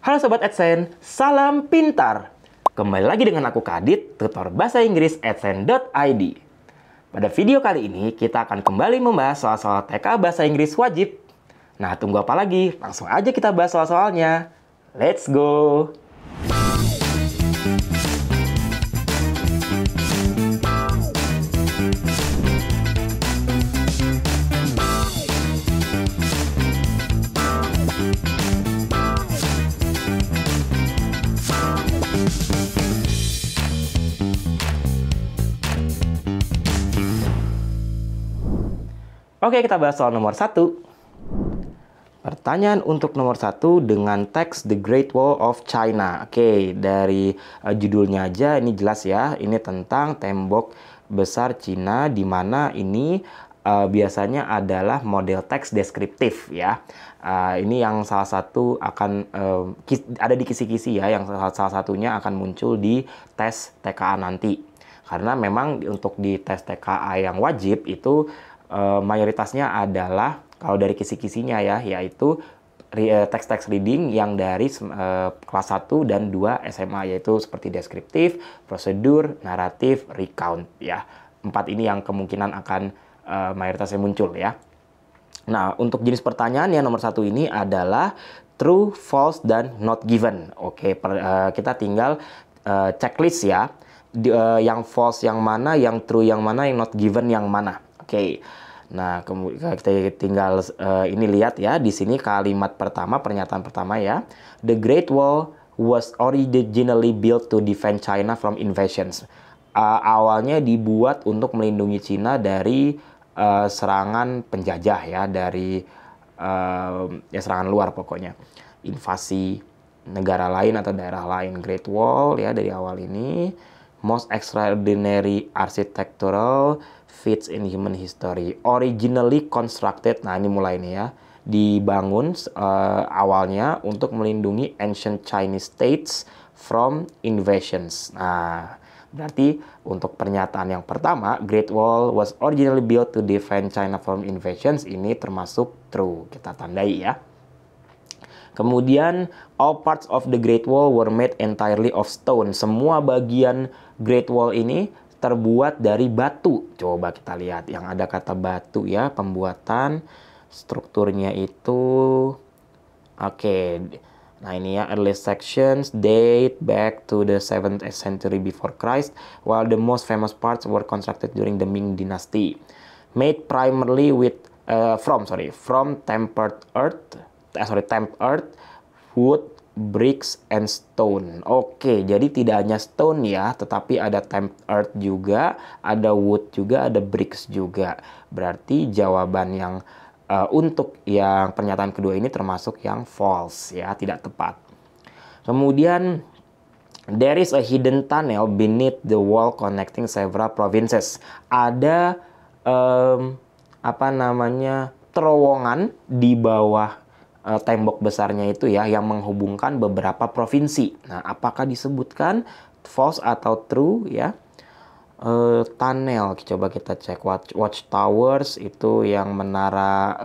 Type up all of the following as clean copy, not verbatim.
Halo Sobat AdSense, salam pintar! Kembali lagi dengan aku Kadit, tutor bahasa Inggris adsense.id. Pada video kali ini, kita akan kembali membahas soal-soal TK Bahasa Inggris wajib. Nah, tunggu apa lagi? Langsung aja kita bahas soal-soalnya. Let's go! Oke, kita bahas soal nomor 1. Pertanyaan untuk nomor 1 dengan teks The Great Wall of China. Oke, dari judulnya aja ini jelas ya. Ini tentang tembok besar Cina, di mana ini biasanya adalah model teks deskriptif ya. Ini yang salah satu akan ada di kisi-kisi ya, yang salah satunya akan muncul di tes TKA nanti. Karena memang untuk di tes TKA yang wajib itu mayoritasnya adalah kalau dari kisi-kisinya ya, yaitu teks-teks reading yang dari kelas 1 dan 2 SMA, yaitu seperti deskriptif, prosedur, naratif, recount ya. 4 ini yang kemungkinan akan mayoritasnya muncul ya. Nah, untuk jenis pertanyaan yang nomor 1 ini adalah true, false, dan not given. Oke, kita tinggal checklist ya. Yang false yang mana, yang true yang mana, yang not given yang mana. Oke. Nah, kemudian kita tinggal ini lihat ya, di sini kalimat pertama, pernyataan pertama ya. The Great Wall was originally built to defend China from invasions. Awalnya dibuat untuk melindungi Cina dari serangan penjajah ya, dari serangan luar pokoknya. Invasi negara lain atau daerah lain. Great Wall ya dari awal ini. Most extraordinary architectural feats in human history. Originally constructed, nah ini mulai nih ya, dibangun awalnya untuk melindungi ancient Chinese states from invasions. Nah, berarti untuk pernyataan yang pertama, Great Wall was originally built to defend China from invasions, ini termasuk true. Kita tandai ya. Kemudian, all parts of the Great Wall were made entirely of stone. Semua bagian Great Wall ini terbuat dari batu. Coba kita lihat yang ada kata batu ya, pembuatan strukturnya itu. Oke. Nah, ini ya, early sections date back to the 7th century before Christ, while the most famous parts were constructed during the Ming Dynasty. Made primarily with from tempered earth, wood, bricks, and stone. Oke, jadi tidak hanya stone ya, tetapi ada tempered earth juga, ada wood juga, ada bricks juga. Berarti jawaban yang untuk yang pernyataan kedua ini termasuk yang false ya, tidak tepat. Kemudian, there is a hidden tunnel beneath the wall connecting several provinces. Ada terowongan di bawah tembok besarnya itu ya, yang menghubungkan beberapa provinsi. Nah, apakah disebutkan false atau true ya? Tunnel, coba kita cek. Watch towers itu yang menara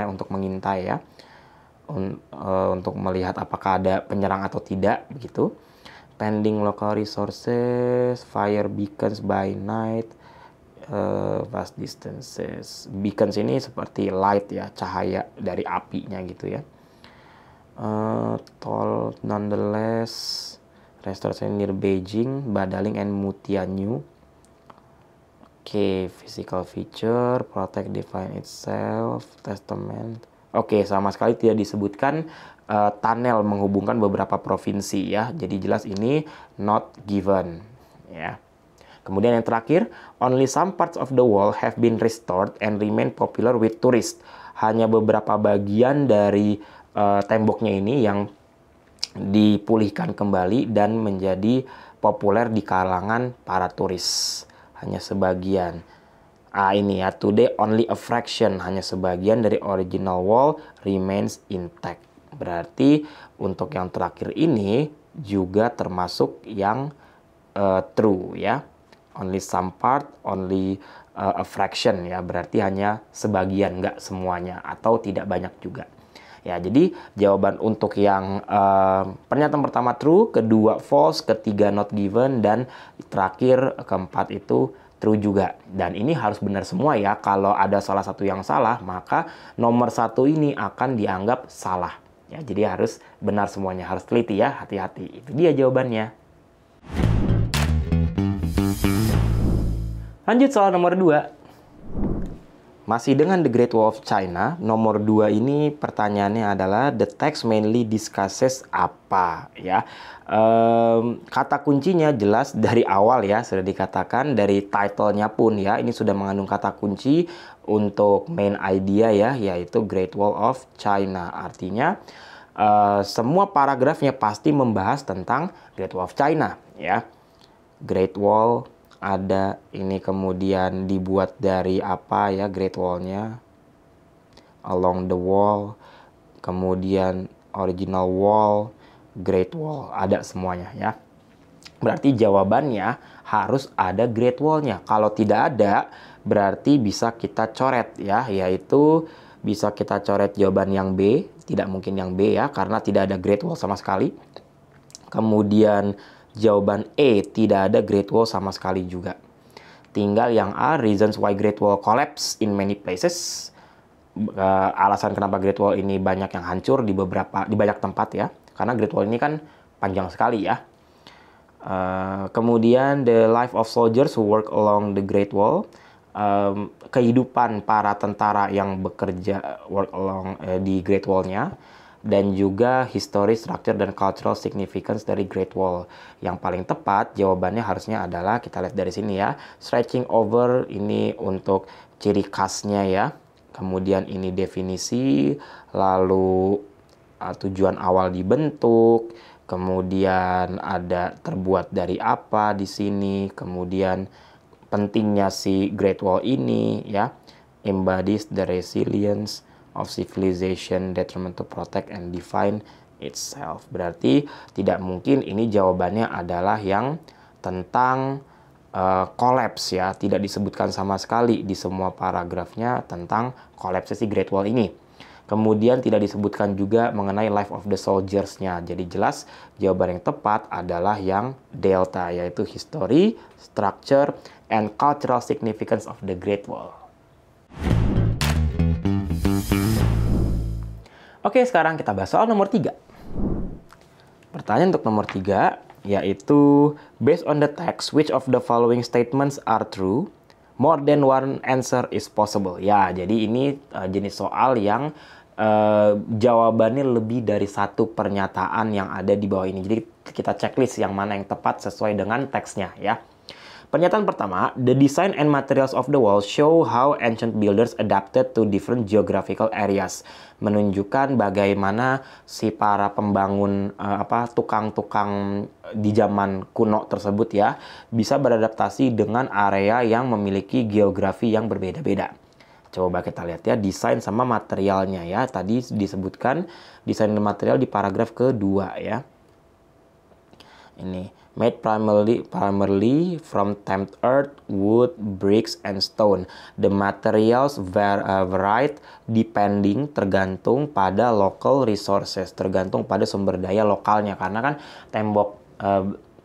untuk mengintai ya, untuk melihat apakah ada penyerang atau tidak begitu. Pending local resources, fire beacons by night, vast distances. Beacons ini seperti light ya, cahaya dari apinya gitu ya. Tall nonetheless, restoration near Beijing, Badaling and Mutianyu. Oke, physical feature, protect define itself, testament. Oke, sama sekali tidak disebutkan tunnel menghubungkan beberapa provinsi ya. Jadi jelas ini not given ya. Kemudian yang terakhir, only some parts of the wall have been restored and remain popular with tourists. Hanya beberapa bagian dari temboknya ini yang dipulihkan kembali dan menjadi populer di kalangan para turis. Hanya sebagian. Ini ya, today only a fraction, hanya sebagian dari original wall remains intact. Berarti untuk yang terakhir ini juga termasuk yang true ya. Only some part, only a fraction ya, berarti hanya sebagian, nggak semuanya, atau tidak banyak juga. Ya, jadi jawaban untuk yang pernyataan pertama true, kedua false, ketiga not given, dan terakhir keempat itu true juga. Dan ini harus benar semua ya. Kalau ada salah satu yang salah, maka nomor satu ini akan dianggap salah. Ya, jadi harus benar semuanya, harus teliti ya, hati-hati. Itu dia jawabannya. Lanjut soal nomor 2. Masih dengan The Great Wall of China, nomor 2 ini pertanyaannya adalah the text mainly discusses apa ya. Kata kuncinya jelas dari awal ya, sudah dikatakan dari title-nya pun ya, ini sudah mengandung kata kunci untuk main idea ya, yaitu Great Wall of China. Artinya semua paragrafnya pasti membahas tentang Great Wall of China ya. Great Wall ada, ini kemudian dibuat dari apa ya Great Wall-nya, along the wall, kemudian original wall, Great Wall, ada semuanya ya. Berarti jawabannya harus ada Great Wall-nya. Kalau tidak ada, berarti bisa kita coret ya, yaitu bisa kita coret jawaban yang B, tidak mungkin yang B ya, karena tidak ada Great Wall sama sekali. Kemudian jawaban E, tidak ada Great Wall sama sekali juga. Tinggal yang A, reasons why Great Wall collapse in many places. Alasan kenapa Great Wall ini banyak yang hancur di banyak tempat ya. Karena Great Wall ini kan panjang sekali ya. Kemudian the life of soldiers who work along the Great Wall. Kehidupan para tentara yang bekerja work along di Great Wall-nya. Dan juga history, structure, dan cultural significance dari Great Wall. Yang paling tepat jawabannya harusnya adalah, kita lihat dari sini ya, stretching over ini untuk ciri khasnya ya. Kemudian ini definisi, lalu tujuan awal dibentuk, kemudian ada terbuat dari apa di sini, kemudian pentingnya si Great Wall ini ya, embodies the resilience of civilization determined to protect and define itself. Berarti tidak mungkin ini jawabannya adalah yang tentang collapse ya. Tidak disebutkan sama sekali di semua paragrafnya tentang collapse si Great Wall ini. Kemudian tidak disebutkan juga mengenai life of the soldiers-nya. Jadi jelas jawaban yang tepat adalah yang delta, yaitu history, structure, and cultural significance of the Great Wall. Oke, sekarang kita bahas soal nomor 3. Pertanyaan untuk nomor 3, yaitu based on the text, which of the following statements are true? More than one answer is possible. Ya, jadi ini jenis soal yang jawabannya lebih dari satu pernyataan yang ada di bawah ini. Jadi kita checklist yang mana yang tepat sesuai dengan teksnya ya. Pernyataan pertama, the design and materials of the wall show how ancient builders adapted to different geographical areas. Menunjukkan bagaimana si para pembangun tukang-tukang di zaman kuno tersebut ya bisa beradaptasi dengan area yang memiliki geografi yang berbeda-beda. Coba kita lihat ya, desain sama materialnya ya. Tadi disebutkan desain dan material di paragraf kedua ya. Ini made primarily from tempered earth, wood, bricks, and stone. The materials varied depending, tergantung pada local resources, tergantung pada sumber daya lokalnya. Karena kan tembok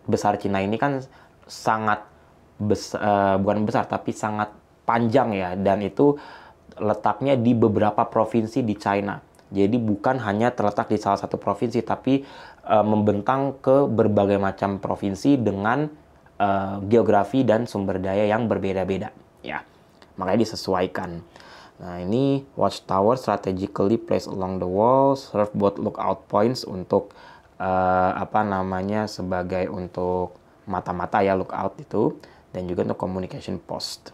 besar Cina ini kan sangat bukan besar tapi sangat panjang ya, dan itu letaknya di beberapa provinsi di China. Jadi bukan hanya terletak di salah satu provinsi, tapi membentang ke berbagai macam provinsi dengan geografi dan sumber daya yang berbeda-beda. Ya, makanya disesuaikan. Nah, ini watchtower strategically placed along the wall, serve both lookout points untuk sebagai untuk mata-mata ya, lookout itu, dan juga untuk communication post.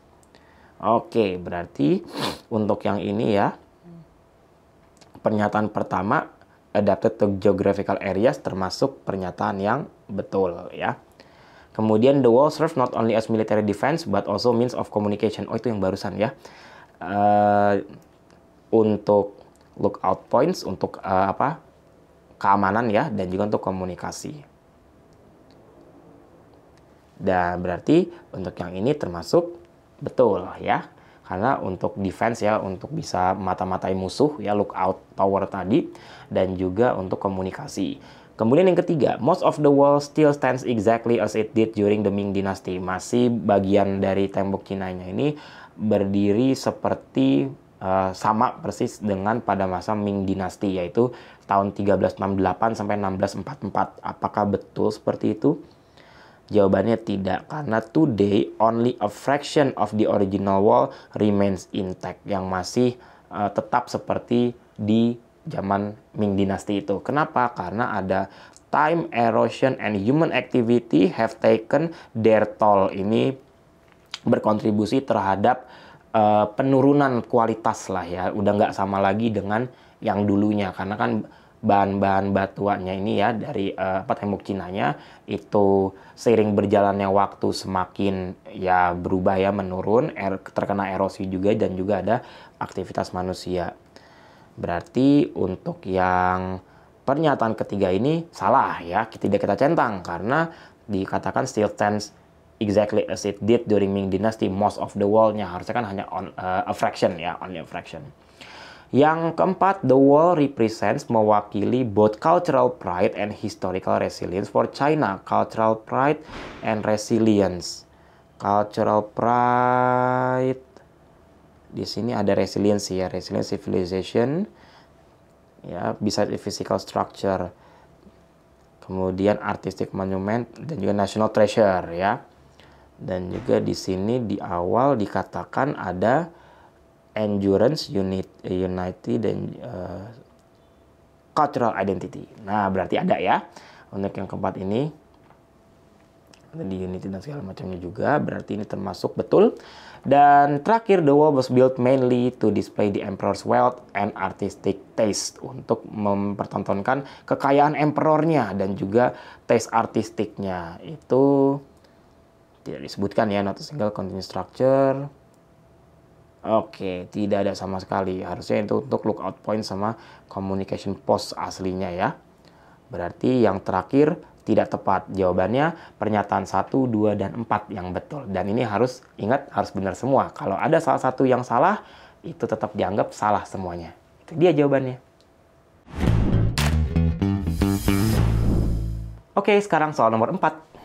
Oke, berarti untuk yang ini ya, pernyataan pertama adapted to geographical areas termasuk pernyataan yang betul ya. Kemudian the wall serve not only as military defense but also means of communication. Oh, itu yang barusan ya. Untuk lookout points, untuk keamanan ya, dan juga untuk komunikasi. Dan berarti untuk yang ini termasuk betul ya. karena untuk defense ya, untuk bisa mata-matai musuh ya, lookout tower tadi, dan juga untuk komunikasi. Kemudian yang ketiga, most of the wall still stands exactly as it did during the Ming Dynasty. Masih bagian dari tembok Cinanya ini berdiri seperti sama persis dengan pada masa Ming Dynasty, yaitu tahun 1368 sampai 1644. Apakah betul seperti itu? Jawabannya tidak, karena today only a fraction of the original wall remains intact, yang masih tetap seperti di zaman Ming Dynasty itu. Kenapa? Karena ada time, erosion, and human activity have taken their toll. Ini berkontribusi terhadap penurunan kualitas lah ya. Udah nggak sama lagi dengan yang dulunya, karena kan bahan-bahan batuannya ini ya dari tembok Cinanya itu seiring berjalannya waktu semakin ya berubah ya, menurun, terkena erosi juga, dan juga ada aktivitas manusia. Berarti untuk yang pernyataan ketiga ini salah ya, tidak kita centang, karena dikatakan still stands exactly as it did during Ming Dynasty. Most of the wall-nya harusnya kan hanya a fraction ya, only a fraction. Yang keempat, the wall represents, mewakili both cultural pride and historical resilience for China. Cultural pride and resilience. Cultural pride, di sini ada resilience ya, resilience civilization. Ya, bisa physical structure. Kemudian artistic monument dan juga national treasure ya. Dan juga di sini di awal dikatakan ada endurance, unity, dan cultural identity. Nah, berarti ada ya. Untuk yang keempat ini, ada di unity dan segala macamnya juga. Berarti ini termasuk betul. Dan terakhir, the wall was built mainly to display the emperor's wealth and artistic taste. Untuk mempertontonkan kekayaan emperornya dan juga taste artistiknya. Itu tidak disebutkan ya, not a single continuous structure. Oke, tidak ada sama sekali. Harusnya itu untuk lookout point sama communication post aslinya ya. Berarti yang terakhir tidak tepat. Jawabannya pernyataan 1, 2, dan 4 yang betul. Dan ini harus ingat, harus benar semua. Kalau ada salah satu yang salah, itu tetap dianggap salah semuanya. Itu dia jawabannya. Oke, sekarang soal nomor 4.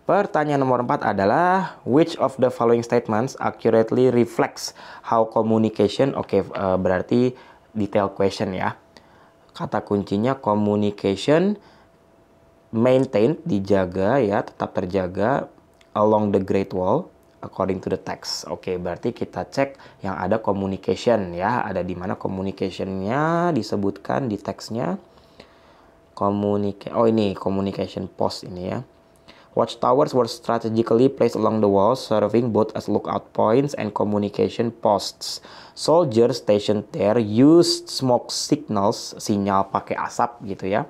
Pertanyaan nomor 4 adalah, which of the following statements accurately reflects how communication, berarti detail question ya. Kata kuncinya communication maintained, dijaga ya, tetap terjaga along the Great Wall according to the text. Oke, berarti kita cek yang ada communication ya, ada di mana communicationnya disebutkan di teksnya. Ini communication post ini ya. Watchtowers were strategically placed along the walls, serving both as lookout points and communication posts. Soldiers stationed there used smoke signals, sinyal pakai asap gitu ya,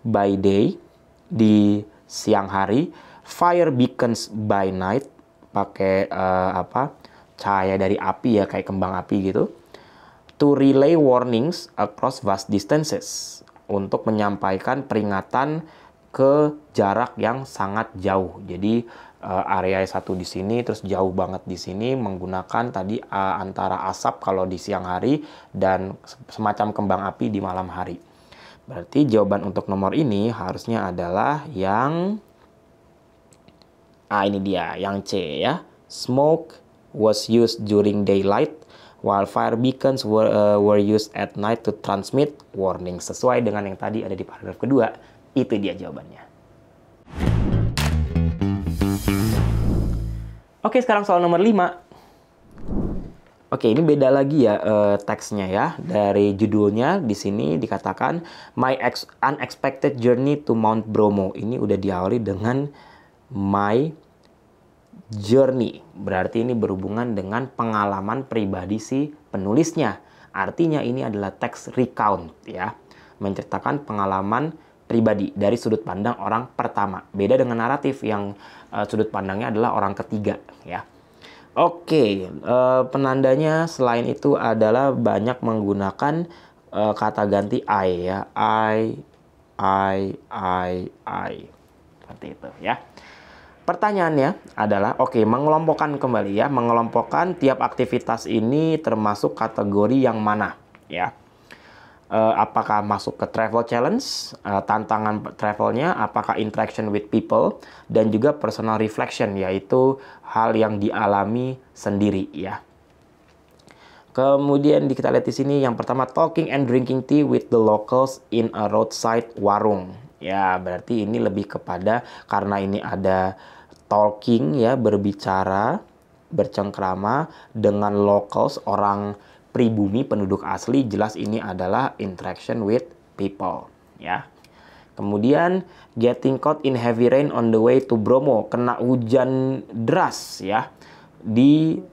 by day, di siang hari, fire beacons by night, pakai cahaya dari api ya, kayak kembang api gitu, to relay warnings across vast distances, untuk menyampaikan peringatan ke jarak yang sangat jauh. Jadi area satu di sini, terus jauh banget di sini, menggunakan tadi antara asap kalau di siang hari dan semacam kembang api di malam hari. Berarti jawaban untuk nomor ini harusnya adalah yang ini dia, yang C ya. Smoke was used during daylight, while fire beacons were used at night to transmit warning. Sesuai dengan yang tadi ada di paragraf kedua. Itu dia jawabannya. Oke, sekarang soal nomor 5. Oke, ini beda lagi ya teksnya ya. Dari judulnya di sini dikatakan My Unexpected Journey to Mount Bromo. Ini udah diawali dengan my journey. Berarti ini berhubungan dengan pengalaman pribadi si penulisnya. Artinya ini adalah teks recount ya. Menceritakan pengalaman pribadi dari sudut pandang orang pertama. Beda dengan naratif yang sudut pandangnya adalah orang ketiga ya. Oke, penandanya selain itu adalah banyak menggunakan kata ganti I ya. I. Seperti itu ya. Pertanyaannya adalah, oke, mengelompokkan kembali ya, mengelompokkan tiap aktivitas ini termasuk kategori yang mana ya? Apakah masuk ke travel challenge, tantangan travelnya, apakah interaction with people, dan juga personal reflection, yaitu hal yang dialami sendiri ya. Kemudian kita lihat di sini yang pertama, talking and drinking tea with the locals in a roadside warung. Ya, berarti ini lebih kepada karena ini ada talking ya, berbicara, bercengkrama dengan locals, orang pribumi, penduduk asli, jelas ini adalah interaction with people ya. Kemudian getting caught in heavy rain on the way to Bromo, kena hujan deras ya di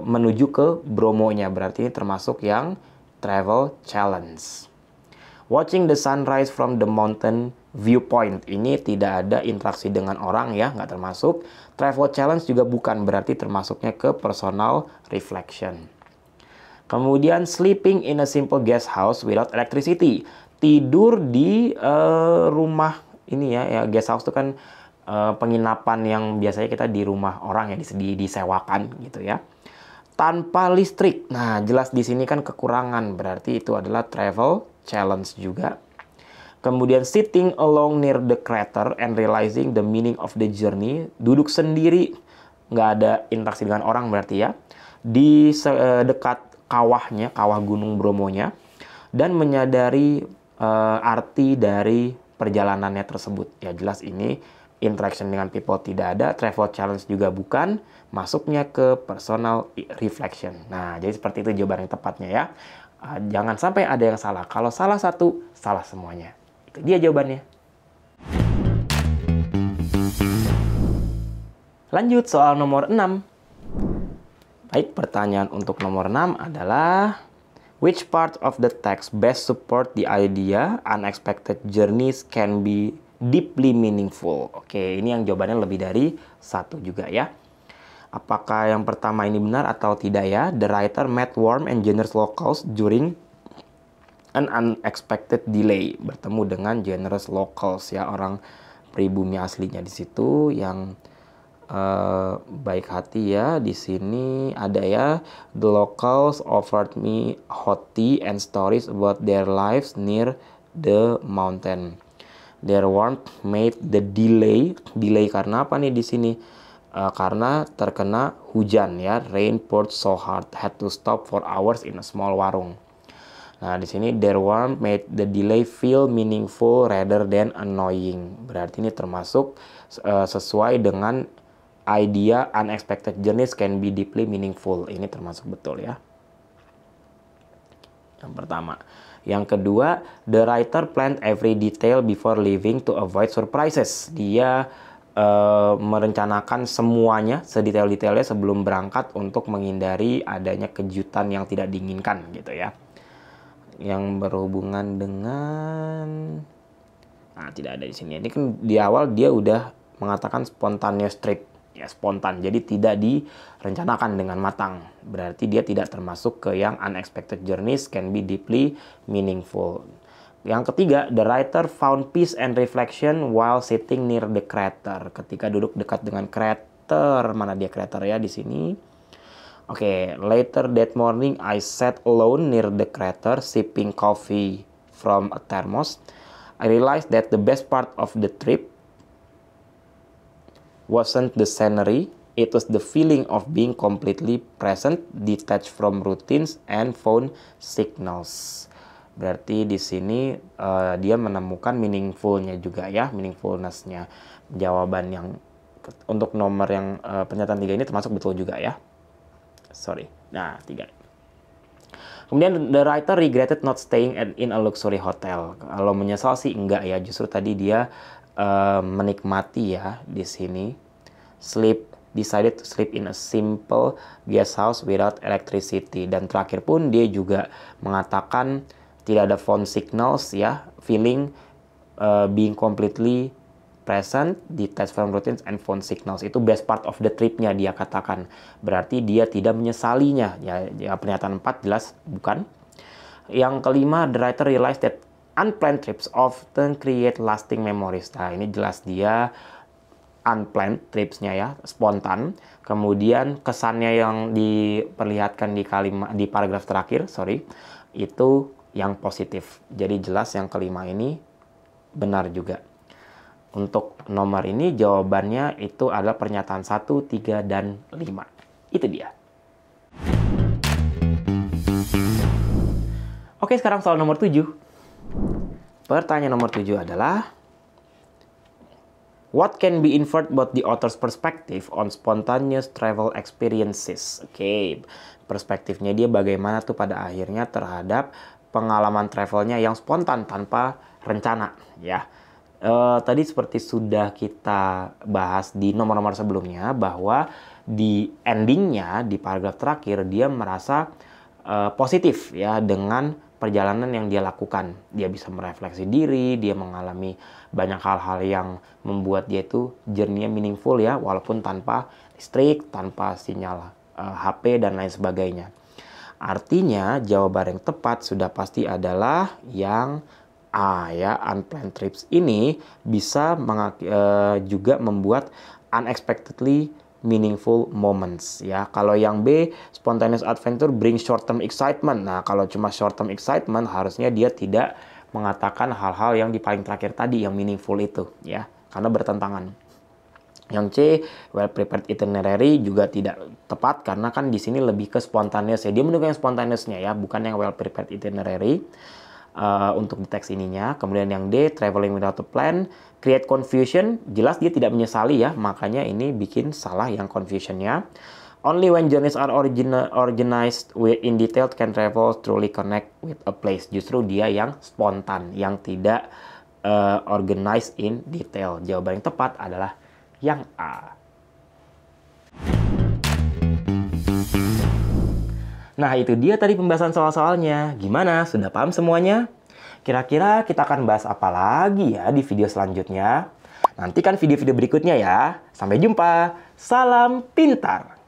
menuju ke Bromonya, berarti ini termasuk yang travel challenge. Watching the sunrise from the mountain viewpoint, ini tidak ada interaksi dengan orang ya, nggak termasuk. Travel challenge juga bukan, berarti termasuknya ke personal reflection. Kemudian sleeping in a simple guest house without electricity, tidur di rumah ini ya guest house itu kan penginapan yang biasanya kita di rumah orang ya disewakan gitu ya, tanpa listrik. Nah, jelas di sini kan kekurangan, berarti itu adalah travel challenge juga. Kemudian sitting alone near the crater and realizing the meaning of the journey, duduk sendiri, nggak ada interaksi dengan orang berarti ya, di dekat kawahnya, kawah Gunung Bromonya, dan menyadari arti dari perjalanannya tersebut. Ya jelas ini interaction dengan people tidak ada, travel challenge juga bukan, masuknya ke personal reflection. Nah, jadi seperti itu jawaban yang tepatnya ya. Jangan sampai ada yang salah. Kalau salah satu, salah semuanya. Itu dia jawabannya. Lanjut soal nomor 6. Baik, pertanyaan untuk nomor 6 adalah, which part of the text best support the idea unexpected journeys can be deeply meaningful? Oke, ini yang jawabannya lebih dari satu juga ya. Apakah yang pertama ini benar atau tidak ya? The writer met warm and generous locals during an unexpected delay. Bertemu dengan generous locals ya, orang pribumi aslinya di situ yang baik hati ya. Di sini ada ya, the locals offered me hot tea and stories about their lives near the mountain. Their warmth made the delay karena apa nih di sini? Karena terkena hujan ya, rain poured so hard, had to stop for hours in a small warung. Nah, di sini their warmth made the delay feel meaningful rather than annoying. Berarti ini termasuk sesuai dengan idea unexpected journeys can be deeply meaningful. Ini termasuk betul ya. Yang pertama. Yang kedua, the writer planned every detail before leaving to avoid surprises. Dia merencanakan semuanya, sedetail-detailnya sebelum berangkat untuk menghindari adanya kejutan yang tidak diinginkan gitu ya. Yang berhubungan dengan tidak ada di sini. Ini kan di awal dia udah mengatakan spontaneous trip. Ya, spontan, jadi tidak direncanakan dengan matang. Berarti dia tidak termasuk ke yang unexpected journeys can be deeply meaningful. Yang ketiga, the writer found peace and reflection while sitting near the crater. Ketika duduk dekat dengan crater, mana dia crater ya di sini? Oke, later that morning I sat alone near the crater sipping coffee from a thermos. I realized that the best part of the trip wasn't the scenery, it was the feeling of being completely present, detached from routines and phone signals. Berarti di sini dia menemukan meaningfulnya juga ya, meaningfulness-nya. Jawaban yang untuk nomor yang pernyataan 3 ini termasuk betul juga ya. Sorry. Nah, 3. Kemudian the writer regretted not staying in a luxury hotel. Kalau menyesal sih enggak ya, justru tadi dia menikmati ya di sini. Decided to sleep in a simple guest house without electricity. Dan terakhir pun dia juga mengatakan tidak ada phone signals ya, feeling being completely present, detached from routines and phone signals. Itu best part of the tripnya dia katakan. Berarti dia tidak menyesalinya. Ya pernyataan 4 jelas bukan. Yang kelima, the writer realized that unplanned trips often create lasting memories. Nah, ini jelas dia unplanned tripsnya ya, spontan. Kemudian kesannya yang diperlihatkan di paragraf terakhir, itu yang positif. Jadi jelas yang kelima ini benar juga. Untuk nomor ini jawabannya itu adalah pernyataan 1, 3, dan 5. Itu dia. Oke, sekarang soal nomor 7. Pertanyaan nomor 7 adalah, what can be inferred about the author's perspective on spontaneous travel experiences? Oke, perspektifnya dia bagaimana tuh pada akhirnya terhadap pengalaman travelnya yang spontan tanpa rencana, ya. Tadi seperti sudah kita bahas di nomor-nomor sebelumnya, bahwa di endingnya, di paragraf terakhir, dia merasa positif ya dengan perjalanan yang dia lakukan. Dia bisa merefleksi diri, dia mengalami banyak hal-hal yang membuat dia itu journey-nya meaningful ya, walaupun tanpa listrik, tanpa sinyal HP, dan lain sebagainya. Artinya, jawaban yang tepat sudah pasti adalah yang A ya, unplanned trips ini bisa juga membuat unexpectedly meaningful moments ya. Kalau yang B, spontaneous adventure bring short term excitement. Nah, kalau cuma short term excitement harusnya dia tidak mengatakan hal-hal yang di paling terakhir tadi yang meaningful itu ya, karena bertentangan. Yang C, well prepared itinerary juga tidak tepat karena kan di sini lebih ke spontaneous ya. Dia mendukung yang spontaneousnya ya, bukan yang well prepared itinerary. Untuk di teks ininya. Kemudian yang D, traveling without a plan, create confusion. Jelas dia tidak menyesali ya, makanya ini bikin salah yang confusionnya. Only when journeys are organized in detail can travel truly connect with a place. Justru dia yang spontan, yang tidak organized in detail. Jawaban yang tepat adalah yang A. Nah, itu dia tadi pembahasan soal-soalnya. Gimana? Sudah paham semuanya? Kira-kira kita akan bahas apa lagi ya di video selanjutnya? Nantikan video-video berikutnya ya. Sampai jumpa. Salam pintar!